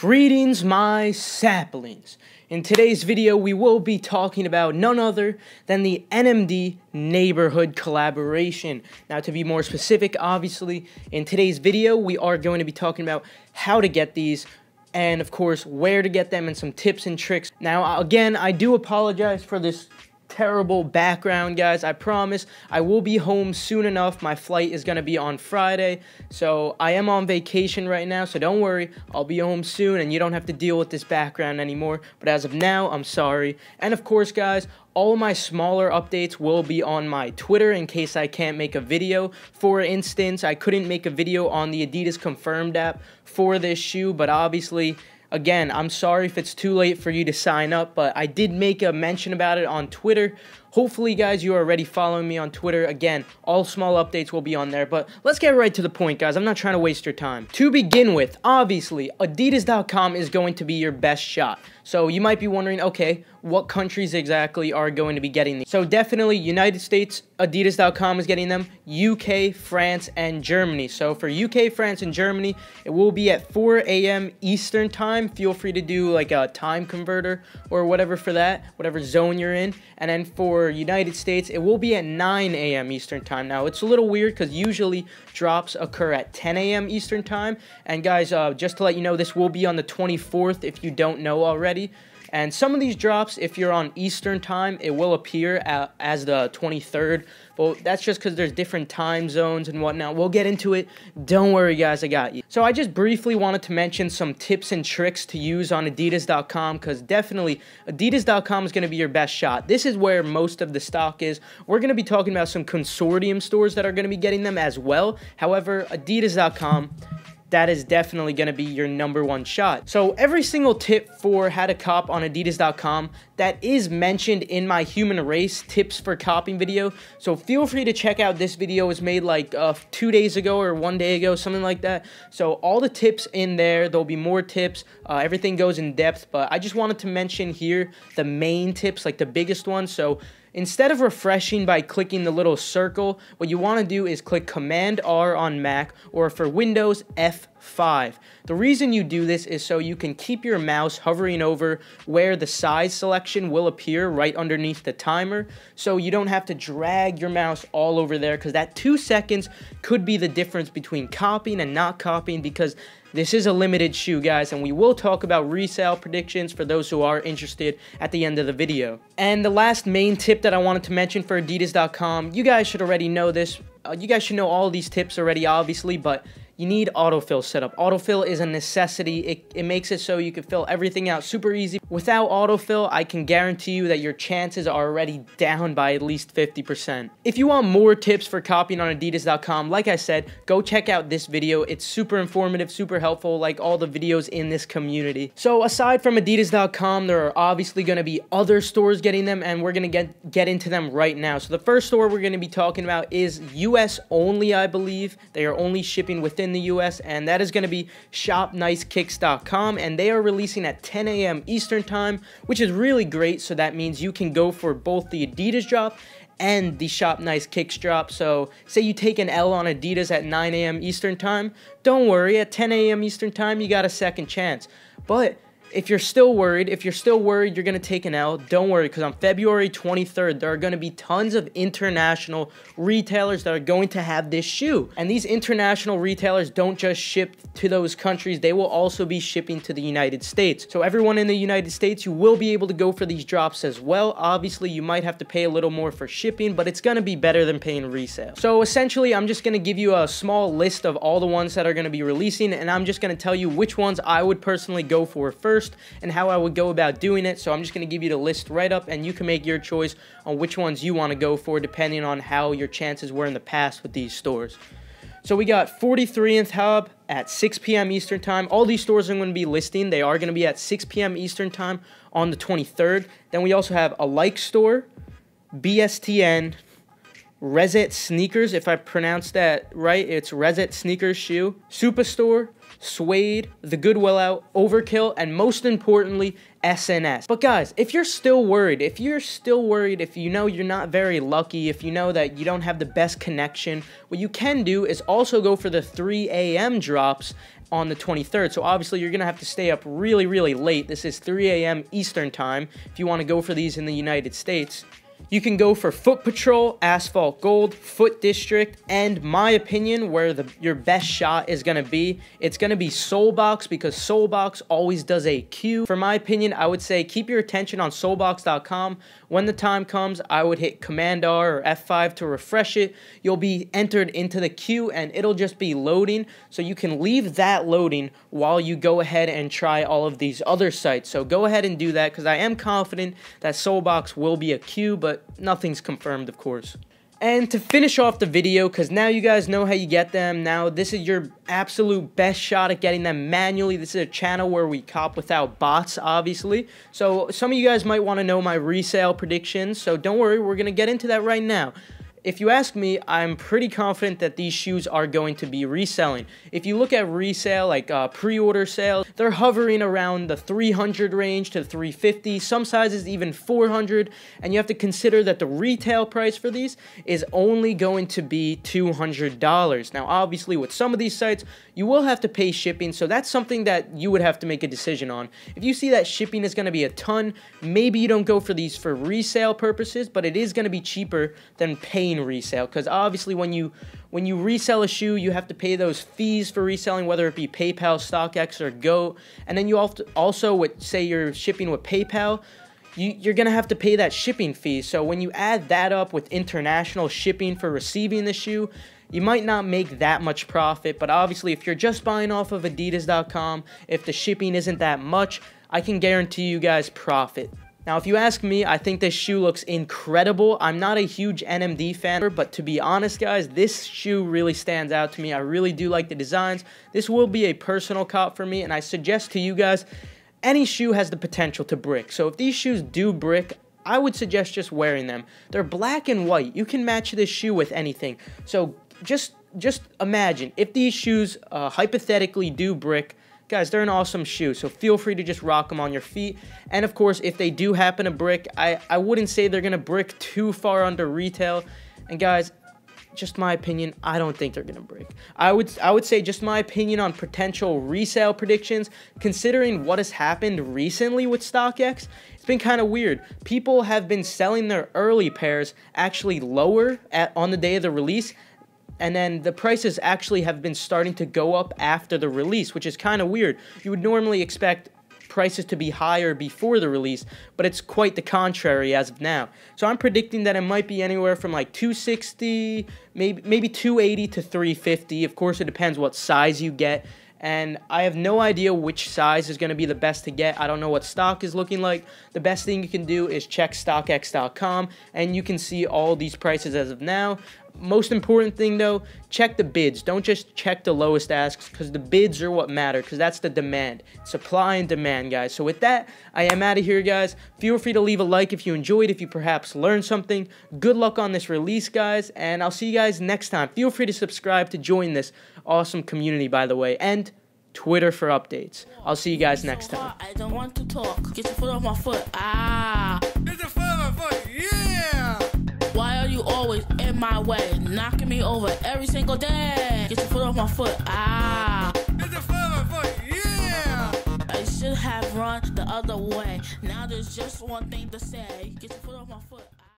Greetings, my saplings. In today's video, we will be talking about none other than the NMD neighborhood collaboration. Now, to be more specific, obviously, in today's video, we are going to be talking about how to get these and, of course, where to get them and some tips and tricks. Now, again, I do apologize for this terrible background, guys. I promise I will be home soon enough. My flight is going to be on Friday, so I am on vacation right now, so don't worry, I'll be home soon and you don't have to deal with this background anymore. But as of now, I'm sorry. And of course, guys, all of my smaller updates will be on my Twitter in case I can't make a video. For instance, I couldn't make a video on the Adidas Confirmed app for this shoe, but obviously, again, I'm sorry if it's too late for you to sign up, but I did make a mention about it on Twitter. Hopefully, guys, you are already following me on Twitter. Again, all small updates will be on there, but let's get right to the point, guys. I'm not trying to waste your time. To begin with, obviously, Adidas.com is going to be your best shot. So you might be wondering, okay, what countries exactly are going to be getting these? So definitely, United States, Adidas.com is getting them, UK, France, and Germany. So for UK, France, and Germany, it will be at 4 a.m. Eastern time. Feel free to do like a time converter or whatever for that, whatever zone you're in. And then for United States, it will be at 9 a.m. Eastern time. Now, it's a little weird because usually drops occur at 10 a.m. Eastern time. And guys, just to let you know, this will be on the 24th if you don't know already. And some of these drops, if you're on Eastern time, it will appear as the 23rd. But that's just because there's different time zones and whatnot. We'll get into it. Don't worry, guys. I got you. So I just briefly wanted to mention some tips and tricks to use on Adidas.com because definitely Adidas.com is going to be your best shot. This is where most of the stock is. We're going to be talking about some consortium stores that are going to be getting them as well. However, Adidas.com, that is definitely going to be your #1 shot. So every single tip for how to cop on Adidas.com that is mentioned in my human race tips for copying video. So feel free to check out this video. It was made like 2 days ago or 1 day ago, something like that. So all the tips in there, there'll be more tips. Everything goes in depth, but I just wanted to mention here the main tips, like the biggest ones. So instead of refreshing by clicking the little circle, what you want to do is click Command R on Mac, or for Windows, F5. The reason you do this is so you can keep your mouse hovering over where the size selection will appear right underneath the timer, so you don't have to drag your mouse all over there, because that 2 seconds could be the difference between copying and not copying, because this is a limited shoe, guys, and we will talk about resale predictions for those who are interested at the end of the video. And the last main tip that I wanted to mention for Adidas.com, you guys should already know this. You guys should know all these tips already, obviously, but you need autofill setup. Autofill is a necessity. It makes it so you can fill everything out super easy. Without autofill, I can guarantee you that your chances are already down by at least 50%. If you want more tips for copying on Adidas.com, like I said, go check out this video. It's super informative, super helpful, like all the videos in this community. So aside from Adidas.com, there are obviously going to be other stores getting them, and we're going to get into them right now. So the first store we're going to be talking about is US only, I believe. They are only shipping within the US, and that is going to be shopnicekicks.com, and they are releasing at 10 a.m. Eastern time, which is really great. So that means you can go for both the Adidas drop and the Shop Nice Kicks drop. So say you take an L on Adidas at 9 a.m. Eastern time, don't worry, at 10 a.m. Eastern time you got a second chance. But if you're still worried you're going to take an L, don't worry, because on February 23rd, there are going to be tons of international retailers that are going to have this shoe. And these international retailers don't just ship to those countries, they will also be shipping to the United States. So everyone in the United States, you will be able to go for these drops as well. Obviously, you might have to pay a little more for shipping, but it's going to be better than paying resale. So essentially, I'm just going to give you a small list of all the ones that are going to be releasing, and I'm just going to tell you which ones I would personally go for first and how I would go about doing it. So I'm just going to give you the list right up, and you can make your choice on which ones you want to go for depending on how your chances were in the past with these stores. So we got 43th Hub at 6 p.m. Eastern time. All these stores I'm going to be listing, they are going to be at 6 p.m. Eastern time on the 23rd. Then we also have a Like Store, BSTN, Resell Sneakers, if I pronounced that right, it's Resell Sneakers shoe, Superstore, Suede, The Goodwill Out, Overkill, and most importantly, SNS. But guys, if you're still worried, if you know you're not very lucky, if you know that you don't have the best connection, what you can do is also go for the 3 a.m. drops on the 23rd. So obviously you're going to have to stay up really, really late. This is 3 a.m. Eastern time if you want to go for these in the United States. You can go for Foot Patrol, Asphalt Gold, Foot District, and my opinion where your best shot is going to be, it's going to be Soulbox, because Soulbox always does a queue. For my opinion, I would say keep your attention on soulbox.com. When the time comes, I would hit Command R or F5 to refresh it. You'll be entered into the queue and it'll just be loading. So you can leave that loading while you go ahead and try all of these other sites. So go ahead and do that, because I am confident that Soulbox will be a queue, but nothing's confirmed, of course. And to finish off the video, because now you guys know how you get them, now this is your absolute best shot at getting them manually. This is a channel where we cop without bots, obviously. So some of you guys might want to know my resale predictions, so don't worry, we're going to get into that right now. If you ask me, I'm pretty confident that these shoes are going to be reselling. If you look at resale, like pre-order sales, they're hovering around the 300 range to 350, some sizes even 400, and you have to consider that the retail price for these is only going to be $200. Now, obviously, with some of these sites, you will have to pay shipping, so that's something that you would have to make a decision on. If you see that shipping is going to be a ton, maybe you don't go for these for resale purposes, but it is going to be cheaper than paying resale, because obviously when you resell a shoe, you have to pay those fees for reselling, whether it be PayPal, StockX, or Go. And then you also would say you're shipping with PayPal, you're going to have to pay that shipping fee. So when you add that up with international shipping for receiving the shoe, you might not make that much profit. But obviously, if you're just buying off of ADIDAS.com, if the shipping isn't that much, I can guarantee you guys profit. Now, if you ask me, I think this shoe looks incredible. I'm not a huge NMD fan, but to be honest, guys, this shoe really stands out to me. I really do like the designs. This will be a personal cop for me, and I suggest to you guys, any shoe has the potential to brick. So if these shoes do brick, I would suggest just wearing them. They're black and white. You can match this shoe with anything. So just imagine, if these shoes hypothetically do brick, guys, they're an awesome shoe, so feel free to just rock them on your feet. And of course, if they do happen to brick, I wouldn't say they're going to brick too far under retail. And guys, just my opinion, I don't think they're going to break. I would say just my opinion on potential resale predictions, considering what has happened recently with StockX, it's been kind of weird. People have been selling their early pairs actually lower on the day of the release, and then the prices actually have been starting to go up after the release, which is kind of weird. You would normally expect prices to be higher before the release, but it's quite the contrary as of now. So I'm predicting that it might be anywhere from like 260, maybe 280 to 350. Of course, it depends what size you get, and I have no idea which size is going to be the best to get. I don't know what stock is looking like. The best thing you can do is check StockX.com, and you can see all these prices as of now. Most important thing, though, check the bids. Don't just check the lowest asks, because the bids are what matter, because that's the demand. Supply and demand, guys. So with that, I am out of here, guys. Feel free to leave a like if you enjoyed, if you perhaps learned something. Good luck on this release, guys, and I'll see you guys next time. Feel free to subscribe to join this awesome community, by the way, and Twitter for updates. I'll see you guys next time. I don't want to talk. Get your foot off my foot. Ah. Get your foot off my foot. Yeah. Why are you always in my way, knocking me over every single day? Get your foot off my foot. Ah. Get your foot off my foot. Yeah. I should have run the other way. Now there's just one thing to say. Get your foot off my foot.